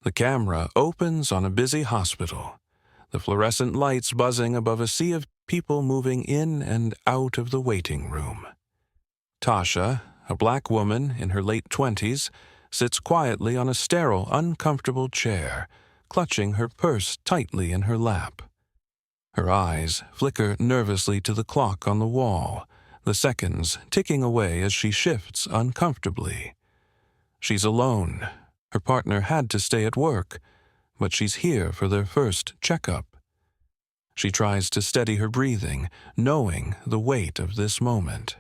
The camera opens on a busy hospital, the fluorescent lights buzzing above a sea of people moving in and out of the waiting room. Tasha, a black woman in her late 20s, sits quietly on a sterile, uncomfortable chair, clutching her purse tightly in her lap. Her eyes flicker nervously to the clock on the wall, the seconds ticking away as she shifts uncomfortably. She's alone. Her partner had to stay at work, but she's here for their first checkup. She tries to steady her breathing, knowing the weight of this moment.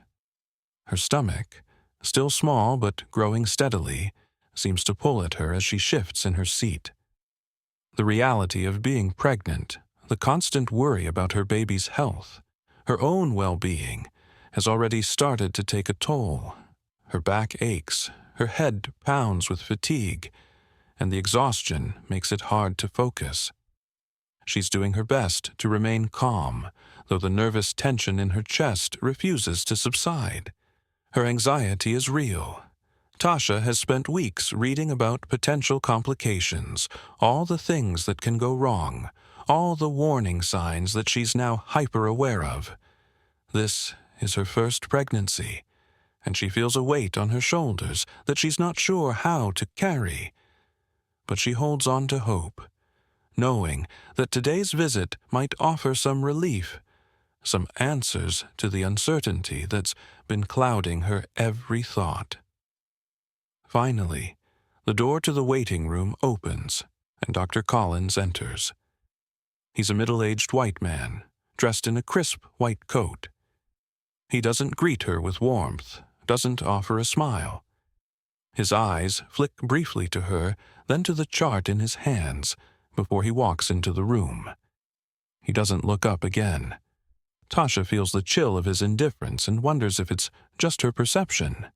Her stomach, still small but growing steadily, seems to pull at her as she shifts in her seat. The reality of being pregnant, the constant worry about her baby's health, her own well-being, has already started to take a toll. Her back aches, her head pounds with fatigue, and the exhaustion makes it hard to focus. She's doing her best to remain calm, though the nervous tension in her chest refuses to subside. Her anxiety is real. Tasha has spent weeks reading about potential complications, all the things that can go wrong, all the warning signs that she's now hyper-aware of. This is her first pregnancy, and she feels a weight on her shoulders that she's not sure how to carry. But she holds on to hope, knowing that today's visit might offer some relief, some answers to the uncertainty that's been clouding her every thought. Finally, the door to the waiting room opens, and Dr. Collins enters. He's a middle-aged white man, dressed in a crisp white coat. He doesn't greet her with warmth, doesn't offer a smile. His eyes flick briefly to her, then to the chart in his hands, before he walks into the room. He doesn't look up again. Tasha feels the chill of his indifference and wonders if it's just her perception.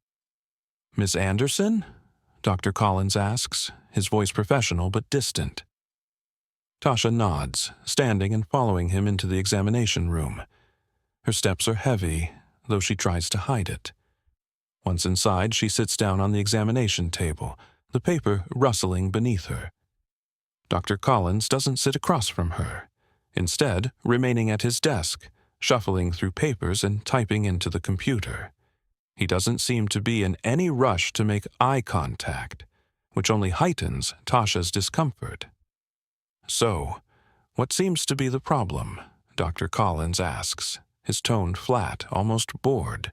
"Miss Anderson?" Dr. Collins asks, his voice professional but distant. Tasha nods, standing and following him into the examination room. Her steps are heavy, though she tries to hide it. Once inside, she sits down on the examination table, the paper rustling beneath her. Dr. Collins doesn't sit across from her, instead remaining at his desk, shuffling through papers and typing into the computer. He doesn't seem to be in any rush to make eye contact, which only heightens Tasha's discomfort. "So, what seems to be the problem?" Dr. Collins asks, his tone flat, almost bored.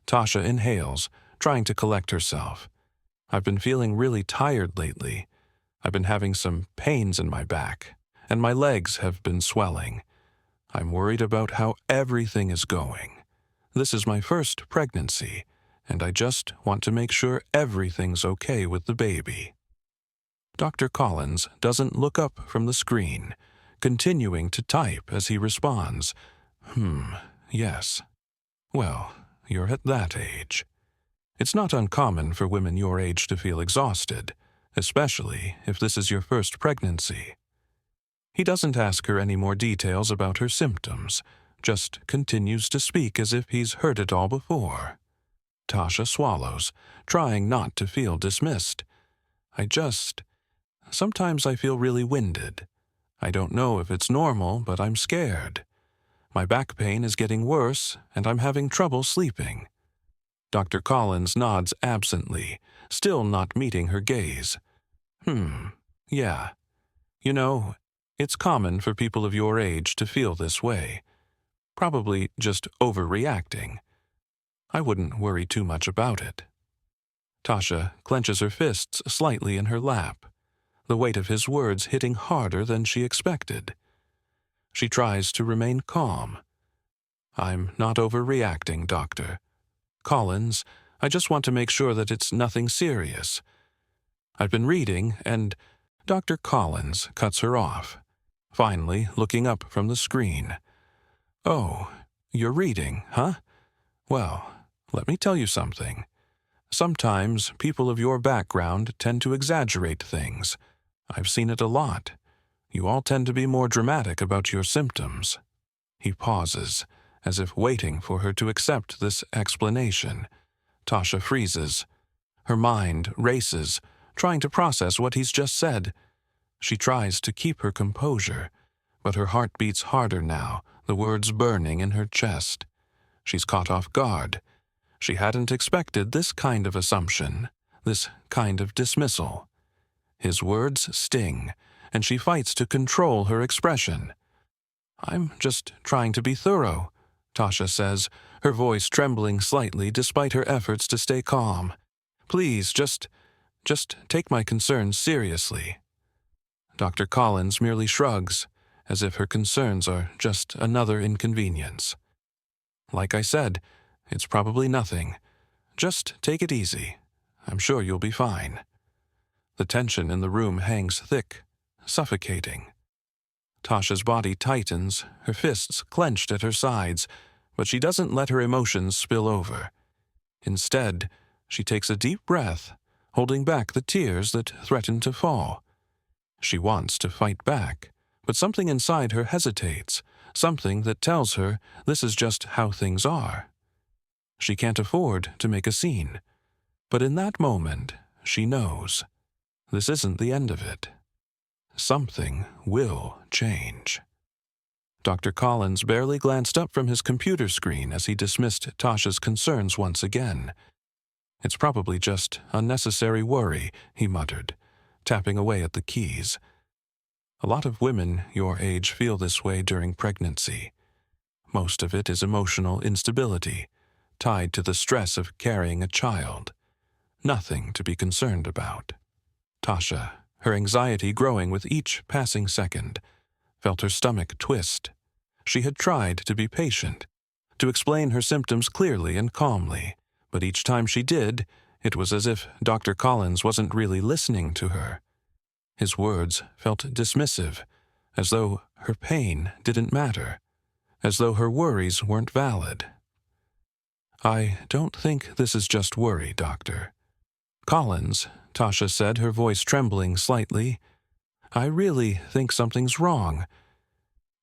Tasha inhales, trying to collect herself. "I've been feeling really tired lately. I've been having some pains in my back, and my legs have been swelling. I'm worried about how everything is going. This is my first pregnancy, and I just want to make sure everything's okay with the baby." Dr. Collins doesn't look up from the screen, continuing to type as he responds, "Yes. Well, you're at that age. It's not uncommon for women your age to feel exhausted, especially if this is your first pregnancy." He doesn't ask her any more details about her symptoms, just continues to speak as if he's heard it all before. Tasha swallows, trying not to feel dismissed. Sometimes I feel really winded. I don't know if it's normal, but I'm scared. My back pain is getting worse, and I'm having trouble sleeping." Dr. Collins nods absently, still not meeting her gaze. Yeah. You know, it's common for people of your age to feel this way. Probably just overreacting. I wouldn't worry too much about it." Tasha clenches her fists slightly in her lap, the weight of his words hitting harder than she expected. She tries to remain calm. "I'm not overreacting, Doctor. Collins, I just want to make sure that it's nothing serious. I've been reading, and—" Dr. Collins cuts her off, finally looking up from the screen. "Oh, you're reading, huh? Well, let me tell you something. Sometimes people of your background tend to exaggerate things. I've seen it a lot. You all tend to be more dramatic about your symptoms." He pauses, as if waiting for her to accept this explanation. Tasha freezes. Her mind races, trying to process what he's just said. She tries to keep her composure, but her heart beats harder now, the words burning in her chest. She's caught off guard. She hadn't expected this kind of assumption, this kind of dismissal. His words sting, and she fights to control her expression. "I'm just trying to be thorough," Tasha says, her voice trembling slightly despite her efforts to stay calm. "Please, just take my concerns seriously." Dr. Collins merely shrugs, as if her concerns are just another inconvenience. "Like I said, it's probably nothing. Just take it easy. I'm sure you'll be fine." The tension in the room hangs thick, suffocating. Tasha's body tightens, her fists clenched at her sides, but she doesn't let her emotions spill over. Instead, she takes a deep breath, holding back the tears that threaten to fall. She wants to fight back, but something inside her hesitates, something that tells her this is just how things are. She can't afford to make a scene, but in that moment, she knows this isn't the end of it. Something will change. Dr. Collins barely glanced up from his computer screen as he dismissed Tasha's concerns once again. "It's probably just unnecessary worry," he muttered, tapping away at the keys. "A lot of women your age feel this way during pregnancy. Most of it is emotional instability, tied to the stress of carrying a child. Nothing to be concerned about." Tasha, her anxiety growing with each passing second, felt her stomach twist. She had tried to be patient, to explain her symptoms clearly and calmly, but each time she did, it was as if Dr. Collins wasn't really listening to her. His words felt dismissive, as though her pain didn't matter, as though her worries weren't valid. "I don't think this is just worry, Doctor." "Collins," Tasha said, her voice trembling slightly, "I really think something's wrong.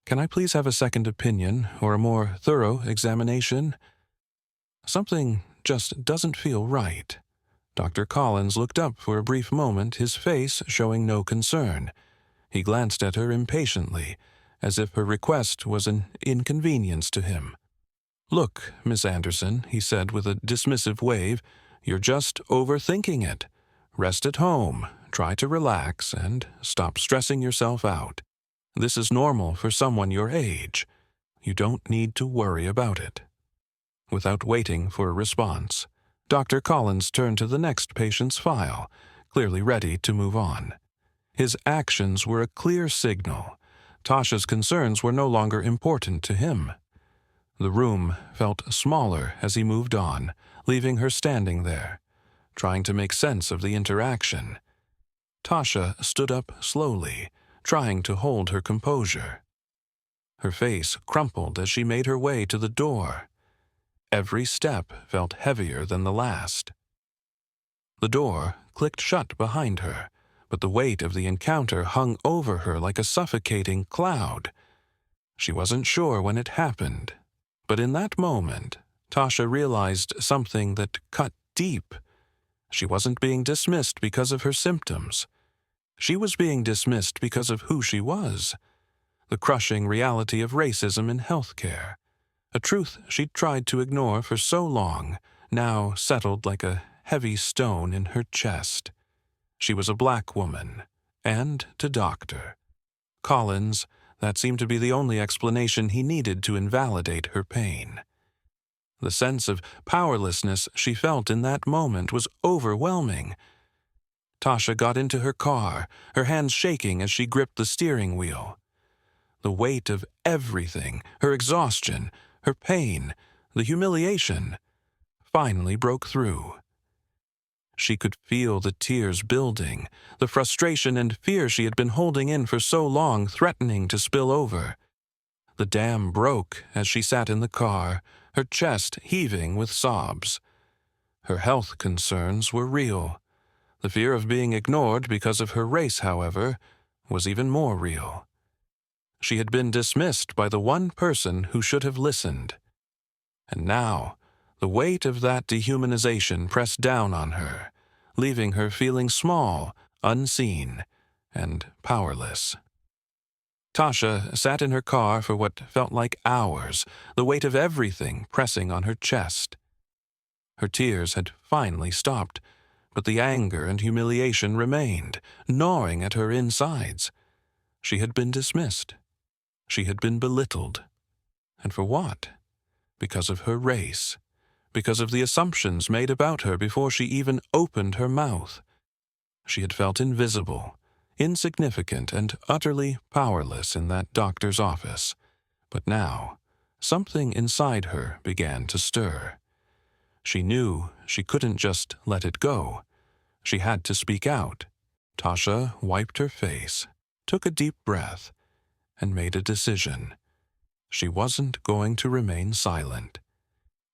Can I please have a second opinion or a more thorough examination? Something just doesn't feel right." Dr. Collins looked up for a brief moment, his face showing no concern. He glanced at her impatiently, as if her request was an inconvenience to him. "Look, Miss Anderson," he said with a dismissive wave, "you're just overthinking it. Rest at home, try to relax, and stop stressing yourself out. This is normal for someone your age. You don't need to worry about it." Without waiting for a response, Dr. Collins turned to the next patient's file, clearly ready to move on. His actions were a clear signal. Tasha's concerns were no longer important to him. The room felt smaller as he moved on, leaving her standing there, trying to make sense of the interaction. Tasha stood up slowly, trying to hold her composure. Her face crumpled as she made her way to the door. Every step felt heavier than the last. The door clicked shut behind her, but the weight of the encounter hung over her like a suffocating cloud. She wasn't sure when it happened, but in that moment, Tasha realized something that cut deep. She wasn't being dismissed because of her symptoms. She was being dismissed because of who she was. The crushing reality of racism in healthcare. A truth she'd tried to ignore for so long, now settled like a heavy stone in her chest. She was a black woman, and to Dr. Collins, that seemed to be the only explanation he needed to invalidate her pain. The sense of powerlessness she felt in that moment was overwhelming. Tasha got into her car, her hands shaking as she gripped the steering wheel. The weight of everything, her exhaustion, her pain, the humiliation, finally broke through. She could feel the tears building, the frustration and fear she had been holding in for so long threatening to spill over. The dam broke as she sat in the car, her chest heaving with sobs. Her health concerns were real. The fear of being ignored because of her race, however, was even more real. She had been dismissed by the one person who should have listened. And now, the weight of that dehumanization pressed down on her, leaving her feeling small, unseen, and powerless. Tasha sat in her car for what felt like hours, the weight of everything pressing on her chest. Her tears had finally stopped, but the anger and humiliation remained, gnawing at her insides. She had been dismissed. She had been belittled. And for what? Because of her race. Because of the assumptions made about her before she even opened her mouth. She had felt invisible, insignificant, and utterly powerless in that doctor's office. But now, something inside her began to stir. She knew she couldn't just let it go. She had to speak out. Tasha wiped her face, took a deep breath, and made a decision. She wasn't going to remain silent.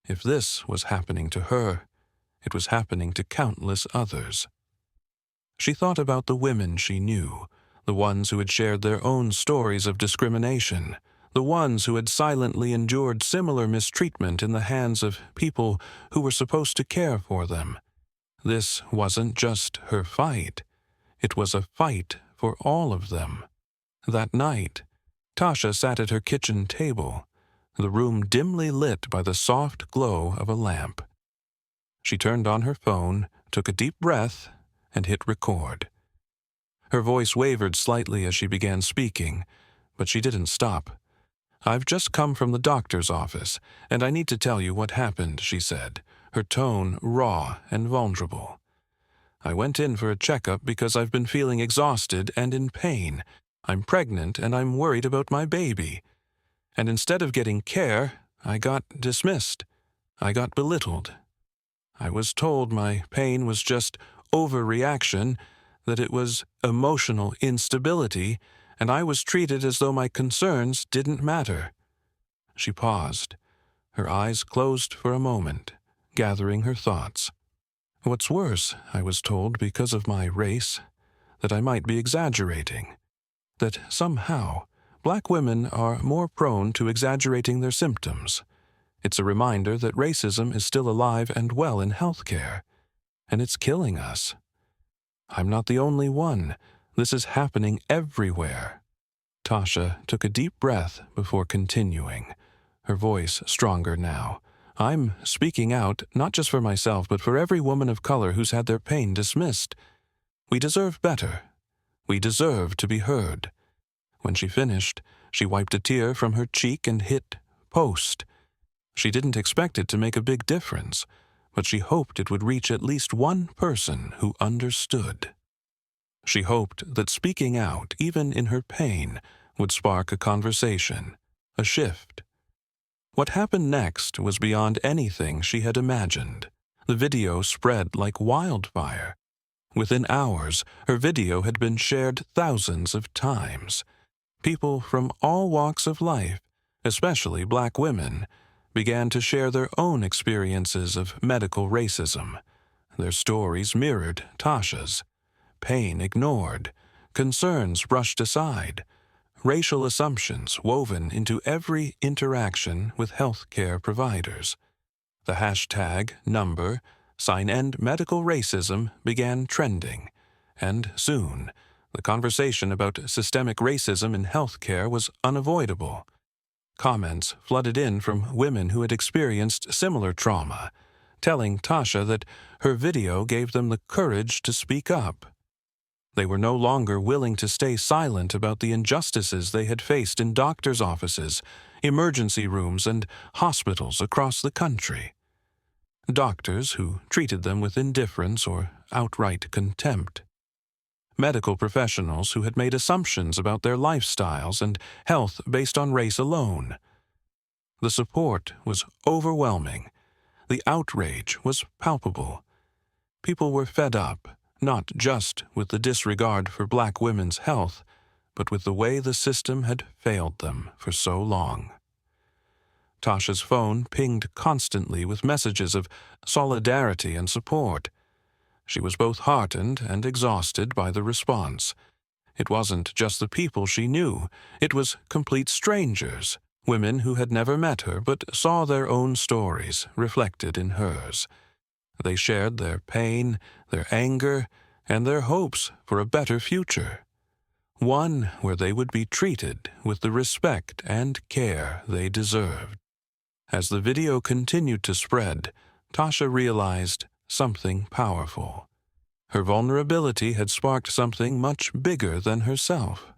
If this was happening to her, it was happening to countless others. She thought about the women she knew, the ones who had shared their own stories of discrimination, the ones who had silently endured similar mistreatment in the hands of people who were supposed to care for them. This wasn't just her fight. It was a fight for all of them. That night, Tasha sat at her kitchen table, the room dimly lit by the soft glow of a lamp. She turned on her phone, took a deep breath, and hit record. Her voice wavered slightly as she began speaking, but she didn't stop. "I've just come from the doctor's office, and I need to tell you what happened," she said, her tone raw and vulnerable. "I went in for a checkup because I've been feeling exhausted and in pain. I'm pregnant and I'm worried about my baby. And instead of getting care, I got dismissed. I got belittled. I was told my pain was just overreaction, that it was emotional instability, and I was treated as though my concerns didn't matter." She paused, her eyes closed for a moment, gathering her thoughts. "What's worse, I was told because of my race, that I might be exaggerating, that somehow black women are more prone to exaggerating their symptoms. It's a reminder that racism is still alive and well in healthcare, and it's killing us. I'm not the only one. This is happening everywhere." Tasha took a deep breath before continuing, her voice stronger now. "I'm speaking out, not just for myself, but for every woman of color who's had their pain dismissed. We deserve better. We deserve to be heard." When she finished, she wiped a tear from her cheek and hit post. She didn't expect it to make a big difference, but she hoped it would reach at least one person who understood. She hoped that speaking out, even in her pain, would spark a conversation, a shift. What happened next was beyond anything she had imagined. The video spread like wildfire. Within hours, her video had been shared thousands of times. People from all walks of life, especially black women, began to share their own experiences of medical racism. Their stories mirrored Tasha's. Pain ignored, concerns brushed aside, racial assumptions woven into every interaction with healthcare providers. The hashtag, number, sign end medical racism began trending, and soon the conversation about systemic racism in healthcare was unavoidable. Comments flooded in from women who had experienced similar trauma, telling Tasha that her video gave them the courage to speak up. They were no longer willing to stay silent about the injustices they had faced in doctors' offices, emergency rooms, and hospitals across the country. Doctors who treated them with indifference or outright contempt. Medical professionals who had made assumptions about their lifestyles and health based on race alone. The support was overwhelming. The outrage was palpable. People were fed up, not just with the disregard for black women's health, but with the way the system had failed them for so long. Tasha's phone pinged constantly with messages of solidarity and support. She was both heartened and exhausted by the response. It wasn't just the people she knew. It was complete strangers, women who had never met her but saw their own stories reflected in hers. They shared their pain, their anger, and their hopes for a better future. one where they would be treated with the respect and care they deserved. As the video continued to spread, Tasha realized something powerful. Her vulnerability had sparked something much bigger than herself.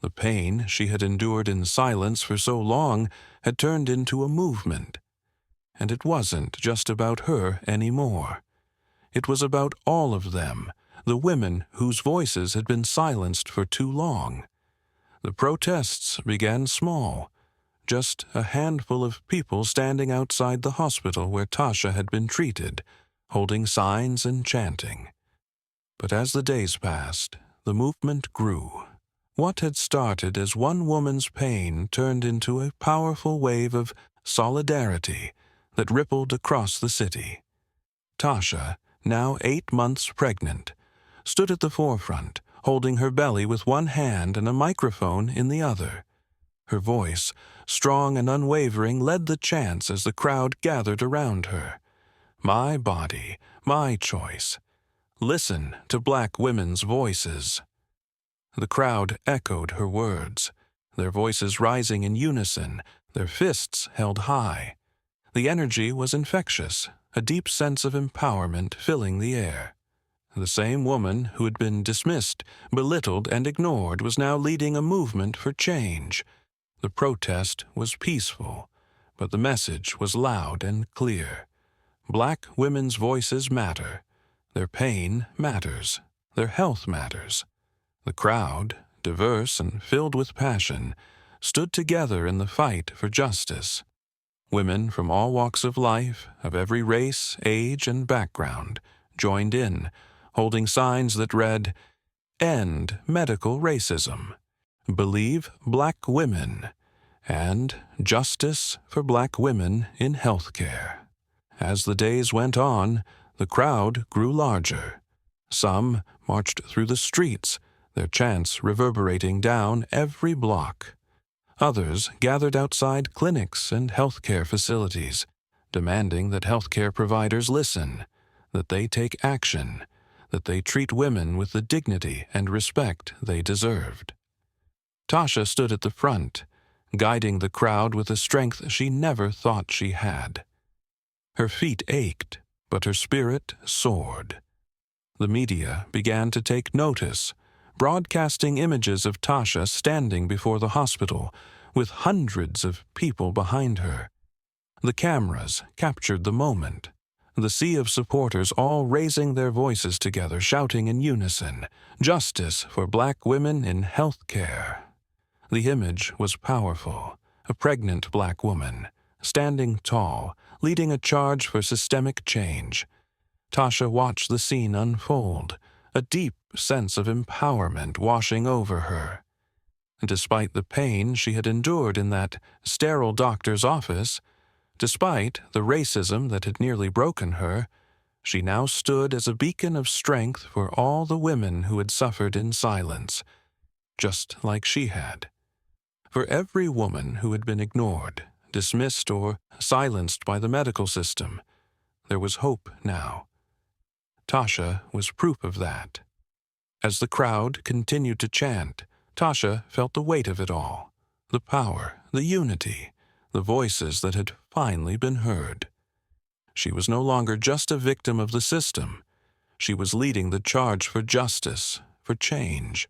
The pain she had endured in silence for so long had turned into a movement. And it wasn't just about her anymore. It was about all of them, the women whose voices had been silenced for too long. The protests began small, just a handful of people standing outside the hospital where Tasha had been treated, holding signs and chanting. But as the days passed, the movement grew. What had started as one woman's pain turned into a powerful wave of solidarity that rippled across the city. Tasha, now 8 months pregnant, stood at the forefront, holding her belly with one hand and a microphone in the other. Her voice, strong and unwavering, led the chants as the crowd gathered around her. My body, my choice. Listen to Black women's voices. The crowd echoed her words, their voices rising in unison, their fists held high. The energy was infectious, a deep sense of empowerment filling the air. The same woman who had been dismissed, belittled, and ignored was now leading a movement for change. The protest was peaceful, but the message was loud and clear. Black women's voices matter. Their pain matters. Their health matters. The crowd, diverse and filled with passion, stood together in the fight for justice. Women from all walks of life, of every race, age, and background, joined in, holding signs that read, "End medical racism," "Believe Black women," and "Justice for Black women in healthcare." As the days went on, the crowd grew larger. Some marched through the streets, their chants reverberating down every block. Others gathered outside clinics and healthcare facilities, demanding that healthcare providers listen, that they take action, that they treat women with the dignity and respect they deserved. Tasha stood at the front, guiding the crowd with a strength she never thought she had. Her feet ached, but her spirit soared. The media began to take notice, broadcasting images of Tasha standing before the hospital with hundreds of people behind her. The cameras captured the moment, the sea of supporters all raising their voices together, shouting in unison, "Justice for Black women in health care." The image was powerful, a pregnant Black woman, standing tall, leading a charge for systemic change. Tasha watched the scene unfold, a deep sense of empowerment washing over her. Despite the pain she had endured in that sterile doctor's office, despite the racism that had nearly broken her, she now stood as a beacon of strength for all the women who had suffered in silence, just like she had. For every woman who had been ignored, dismissed, or silenced by the medical system, there was hope now. Tasha was proof of that. As the crowd continued to chant, Tasha felt the weight of it all, the power, the unity, the voices that had finally been heard. She was no longer just a victim of the system. She was leading the charge for justice, for change.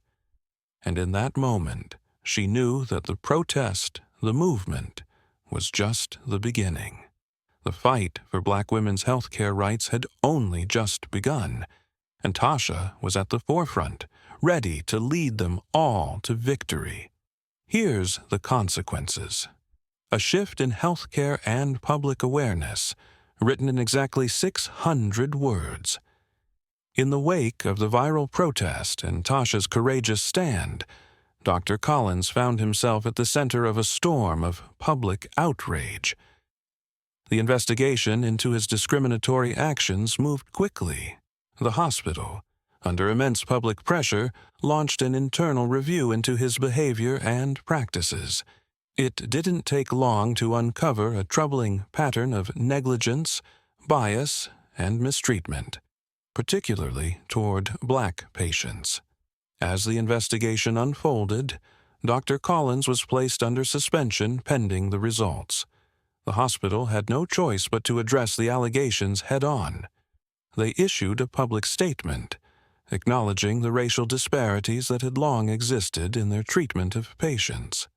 And in that moment, she knew that the protest, the movement, was just the beginning. The fight for Black women's healthcare rights had only just begun, and Tasha was at the forefront, ready to lead them all to victory. Here's the consequences. A shift in healthcare and public awareness, written in exactly 600 words. In the wake of the viral protest and Tasha's courageous stand, Dr. Collins found himself at the center of a storm of public outrage. The investigation into his discriminatory actions moved quickly. The hospital, under immense public pressure, launched an internal review into his behavior and practices. It didn't take long to uncover a troubling pattern of negligence, bias, and mistreatment, particularly toward Black patients. As the investigation unfolded, Dr. Collins was placed under suspension pending the results. The hospital had no choice but to address the allegations head-on. They issued a public statement, acknowledging the racial disparities that had long existed in their treatment of patients.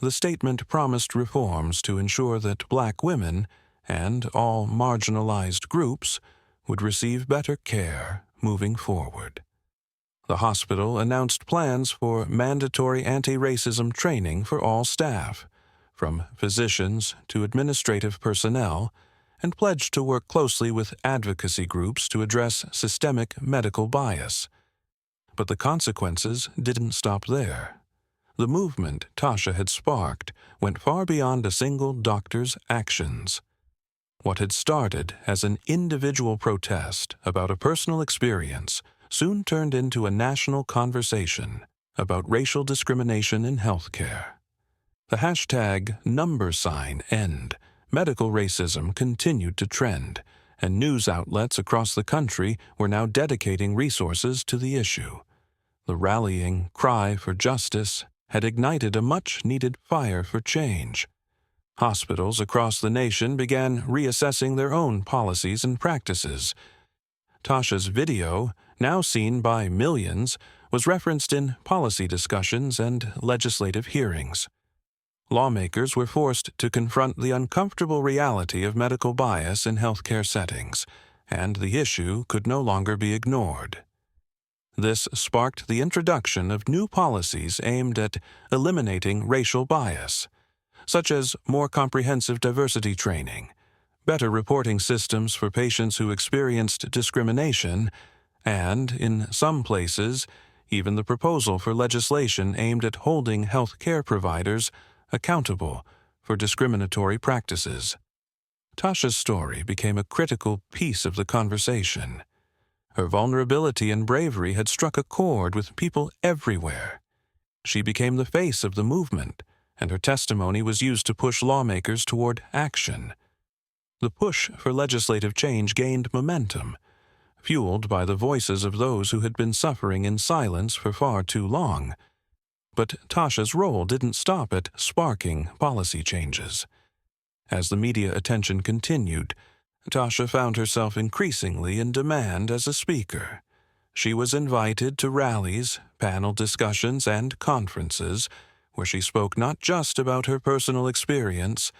The statement promised reforms to ensure that Black women and all marginalized groups would receive better care moving forward. The hospital announced plans for mandatory anti-racism training for all staff, from physicians to administrative personnel, and pledged to work closely with advocacy groups to address systemic medical bias. But the consequences didn't stop there. The movement Tasha had sparked went far beyond a single doctor's actions. What had started as an individual protest about a personal experience soon turned into a national conversation about racial discrimination in healthcare. The hashtag #end medical racism continued to trend, and news outlets across the country were now dedicating resources to the issue. The rallying cry for justice had ignited a much-needed fire for change. Hospitals across the nation began reassessing their own policies and practices. Tasha's video, now seen by millions, was referenced in policy discussions and legislative hearings. Lawmakers were forced to confront the uncomfortable reality of medical bias in healthcare settings, and the issue could no longer be ignored. This sparked the introduction of new policies aimed at eliminating racial bias, such as more comprehensive diversity training, better reporting systems for patients who experienced discrimination, and, in some places, even the proposal for legislation aimed at holding health care providers accountable for discriminatory practices. Tasha's story became a critical piece of the conversation. Her vulnerability and bravery had struck a chord with people everywhere. She became the face of the movement, and her testimony was used to push lawmakers toward action. The push for legislative change gained momentum, fueled by the voices of those who had been suffering in silence for far too long. But Tasha's role didn't stop at sparking policy changes. As the media attention continued, Tasha found herself increasingly in demand as a speaker. She was invited to rallies, panel discussions, and conferences, where she spoke not just about her personal experience,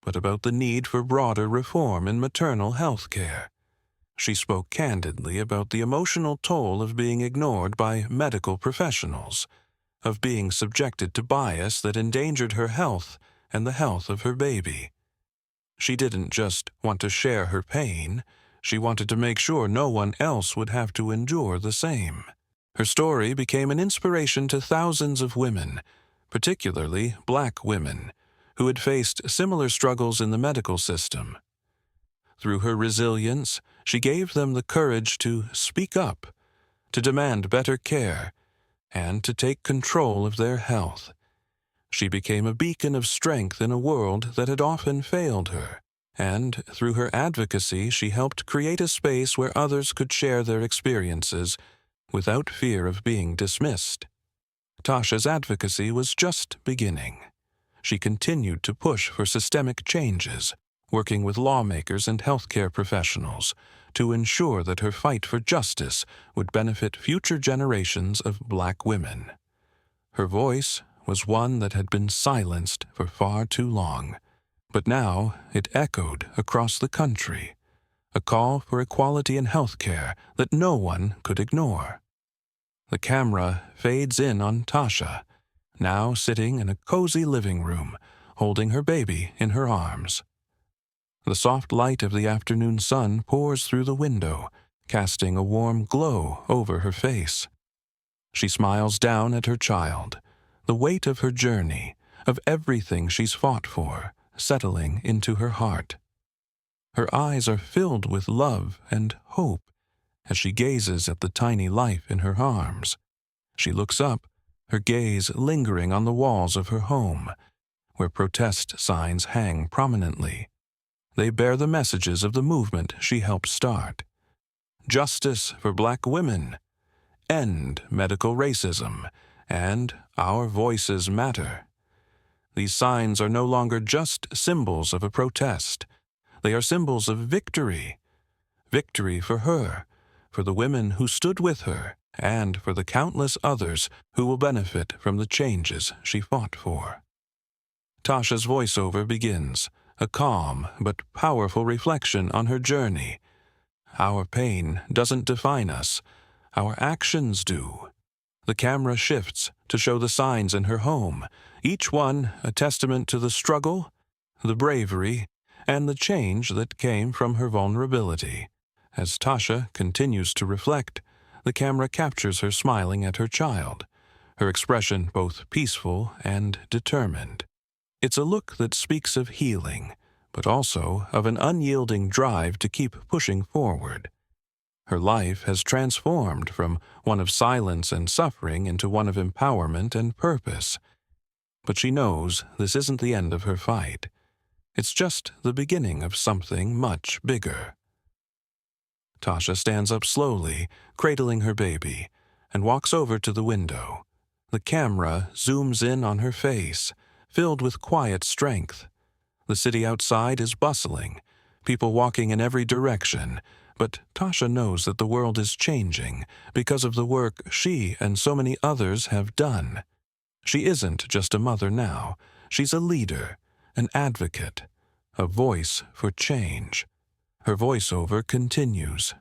but about the need for broader reform in maternal health care. She spoke candidly about the emotional toll of being ignored by medical professionals, of being subjected to bias that endangered her health and the health of her baby. She didn't just want to share her pain, she wanted to make sure no one else would have to endure the same. Her story became an inspiration to thousands of women, particularly Black women, who had faced similar struggles in the medical system. Through her resilience, she gave them the courage to speak up, to demand better care, and to take control of their health. She became a beacon of strength in a world that had often failed her, and through her advocacy she helped create a space where others could share their experiences without fear of being dismissed. Tasha's advocacy was just beginning. She continued to push for systemic changes, working with lawmakers and healthcare professionals to ensure that her fight for justice would benefit future generations of Black women. Her voice was one that had been silenced for far too long, but now it echoed across the country, a call for equality in healthcare that no one could ignore. The camera fades in on Tasha, now sitting in a cozy living room, holding her baby in her arms. The soft light of the afternoon sun pours through the window, casting a warm glow over her face. She smiles down at her child, the weight of her journey, of everything she's fought for, settling into her heart. Her eyes are filled with love and hope as she gazes at the tiny life in her arms. She looks up, her gaze lingering on the walls of her home, where protest signs hang prominently. They bear the messages of the movement she helped start. Justice for Black women, end medical racism, and our voices matter. These signs are no longer just symbols of a protest. They are symbols of victory. Victory for her, for the women who stood with her, and for the countless others who will benefit from the changes she fought for. Tasha's voiceover begins, a calm but powerful reflection on her journey. Our pain doesn't define us. Our actions do. The camera shifts to show the signs in her home, each one a testament to the struggle, the bravery, and the change that came from her vulnerability. As Tasha continues to reflect, the camera captures her smiling at her child, her expression both peaceful and determined. It's a look that speaks of healing, but also of an unyielding drive to keep pushing forward. Her life has transformed from one of silence and suffering into one of empowerment and purpose. But she knows this isn't the end of her fight. It's just the beginning of something much bigger. Tasha stands up slowly, cradling her baby, and walks over to the window. The camera zooms in on her face, filled with quiet strength. The city outside is bustling, people walking in every direction, but Tasha knows that the world is changing because of the work she and so many others have done. She isn't just a mother now. She's a leader, an advocate, a voice for change. Her voiceover continues.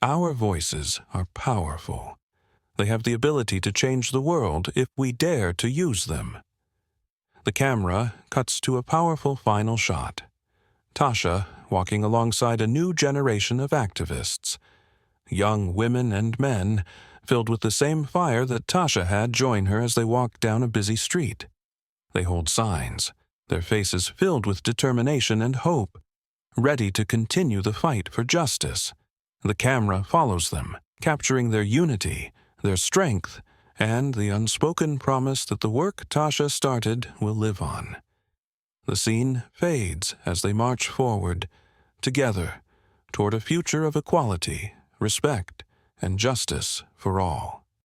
Our voices are powerful. They have the ability to change the world if we dare to use them. The camera cuts to a powerful final shot. Tasha walking alongside a new generation of activists. Young women and men filled with the same fire that Tasha had join her as they walk down a busy street. They hold signs, their faces filled with determination and hope, ready to continue the fight for justice. The camera follows them, capturing their unity, their strength, and the unspoken promise that the work Tasha started will live on. The scene fades as they march forward, together, toward a future of equality, respect, and justice for all.